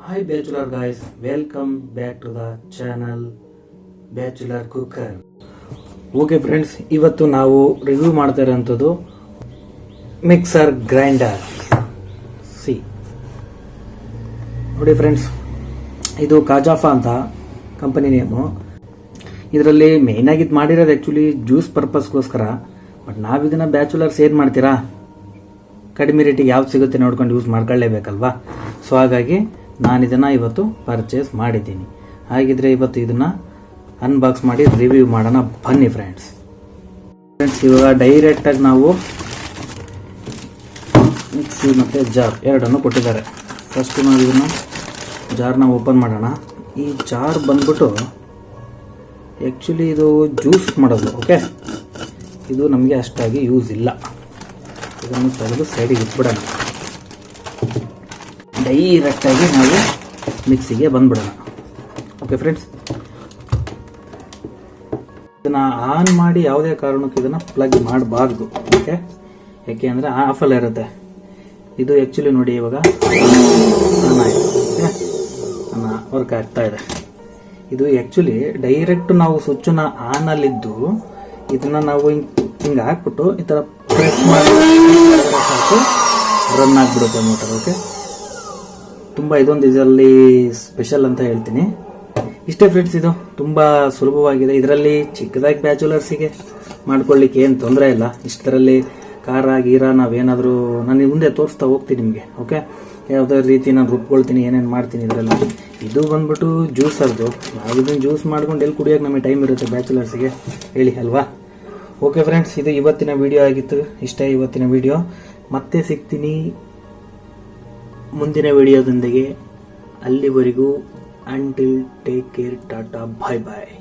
Hi Bachelor guys, welcome back to the channel Bachelor Cooker. Okay friends, ಇವತ್ತು ನಾವು review ಮಾಡ್ತಾ ಇರೋಂಥದ್ದು mixer grinder. ನೋಡಿ friends, ಇದು ಕಾಜಾಫಾ ಅಂತ ಕಂಪನಿ ನೇಮು. ಇದರಲ್ಲಿ ಮೇಯ್ನ್ ಆಗಿ ಮಾಡಿರೋದು ಆ್ಯಕ್ಚುಲಿ ಜ್ಯೂಸ್ ಪರ್ಪಸ್ಗೋಸ್ಕರ. ಬಟ್ ನಾವು ಇದನ್ನು ಬ್ಯಾಚುಲರ್ಸ್ ಏನು ಮಾಡ್ತೀರಾ, ಕಡಿಮೆ ರೇಟಿಗೆ ಯಾವ್ದು ಸಿಗುತ್ತೆ ನೋಡ್ಕೊಂಡು ಯೂಸ್ ಮಾಡ್ಕೊಳ್ಳೇಬೇಕಲ್ವಾ. ಸೊ ಹಾಗಾಗಿ ನಾನು ಇದನ್ನು ಇವತ್ತು ಪರ್ಚೇಸ್ ಮಾಡಿದ್ದೀನಿ. ಹಾಗಿದ್ರೆ ಇವತ್ತು ಇದನ್ನು ಅನ್ಬಾಕ್ಸ್ ಮಾಡಿ ರಿವ್ಯೂ ಮಾಡೋಣ, ಬನ್ನಿ ಫ್ರೆಂಡ್ಸ್. ಇವಾಗ ಡೈರೆಕ್ಟಾಗಿ ನಾವು ಮಿಕ್ಸಿ ಮತ್ತು ಜಾರ್ ಎರಡನ್ನು ಕೊಟ್ಟಿದ್ದಾರೆ. ಫಸ್ಟ್ ನಾವು ಇದನ್ನು ಜಾರ್ನ ಓಪನ್ ಮಾಡೋಣ. ಈ ಜಾರ್ ಬಂದ್ಬಿಟ್ಟು ಆ್ಯಕ್ಚುಲಿ ಇದು ಜ್ಯೂಸ್ ಮಾಡೋದು. ಓಕೆ, ಇದು ನಮಗೆ ಅಷ್ಟಾಗಿ ಯೂಸ್ ಇಲ್ಲ. ಇದನ್ನು ತೆಗೆದು ಸೈಡಿಗೆ ಇಟ್ಬಿಡೋಣ. ಡೈರೆಕ್ಟಾಗಿ ನಾವು ಮಿಕ್ಸಿಗೆ ಬಂದ್ಬಿಡೋಣ. ಓಕೆ ಫ್ರೆಂಡ್ಸ್, ಇದನ್ನು ಆನ್ ಮಾಡಿ ಯಾವುದೇ ಕಾರಣಕ್ಕೂ ಇದನ್ನು ಪ್ಲಗ್ ಮಾಡಬಾರ್ದು. ಓಕೆ, ಯಾಕೆ ಅಂದರೆ ಆಫಲ್ಲಿ ಇರುತ್ತೆ. ಇದು ಆ್ಯಕ್ಚುಲಿ ನೋಡಿ ಇವಾಗ ಆನ್ ಆಯಿತು. ಓಕೆ, ವರ್ಕ್ ಆಗ್ತಾ ಇದೆ. ಇದು ಆ್ಯಕ್ಚುಲಿ ಡೈರೆಕ್ಟ್ ನಾವು ಸ್ವಿಚ್ಚನ್ನ ಆನಲ್ಲಿದ್ದು ಇದನ್ನು ನಾವು ಹಿಂಗೆ ಹಾಕ್ಬಿಟ್ಟು ಈ ಥರ ಪ್ರೆಸ್ ಮಾಡಿ ಸಾಕು, ರನ್ ಆಗಿಬಿಡುತ್ತೆ ಮೋಟರ್. ಓಕೆ, ತುಂಬ ಇದೊಂದು ಇದರಲ್ಲಿ ಸ್ಪೆಷಲ್ ಅಂತ ಹೇಳ್ತೀನಿ. ಇಷ್ಟೇ ಫ್ರೆಂಡ್ಸ್, ಇದು ತುಂಬ ಸುಲಭವಾಗಿದೆ. ಇದರಲ್ಲಿ ಚಿಕ್ಕದಾಗಿ ಬ್ಯಾಚುಲರ್ಸಿಗೆ ಮಾಡ್ಕೊಳ್ಳಿಕ್ಕೆ ಏನು ತೊಂದರೆ ಇಲ್ಲ. ಇಷ್ಟರಲ್ಲಿ ಖಾರ ಗೀರ ನಾವೇನಾದರೂ ನಾನು ಮುಂದೆ ತೋರಿಸ್ತಾ ಹೋಗ್ತೀನಿ ನಿಮಗೆ. ಓಕೆ, ಯಾವುದೇ ರೀತಿ ನಾನು ರುಬ್ಕೊಳ್ತೀನಿ, ಏನೇನು ಮಾಡ್ತೀನಿ ಇದರಲ್ಲಿ. ಇದು ಬಂದ್ಬಿಟ್ಟು ಜ್ಯೂಸರ್ದು. ನಾವು ಇದನ್ನು ಜ್ಯೂಸ್ ಮಾಡ್ಕೊಂಡು ಎಲ್ಲಿ ಕುಡಿಯೋಕೆ ನಮಗೆ ಟೈಮ್ ಇರುತ್ತೆ ಬ್ಯಾಚುಲರ್ಸಿಗೆ, ಹೇಳಿ ಅಲ್ವಾ. ಓಕೆ ಫ್ರೆಂಡ್ಸ್, ಇದು ಇವತ್ತಿನ ವಿಡಿಯೋ ಆಗಿತ್ತು. ಇಷ್ಟೇ ಇವತ್ತಿನ ವಿಡಿಯೋ. ಮತ್ತೆ ಸಿಗ್ತೀನಿ ಮುಂದಿನ ವಿಡಿಯೋದೊಂದಿಗೆ. ಅಲ್ಲಿವರೆಗೂ ಅಂಟಿಲ್ ಟೇಕ್ ಕೇರ್, ಟಾಟಾ, ಬಾಯ್ ಬಾಯ್.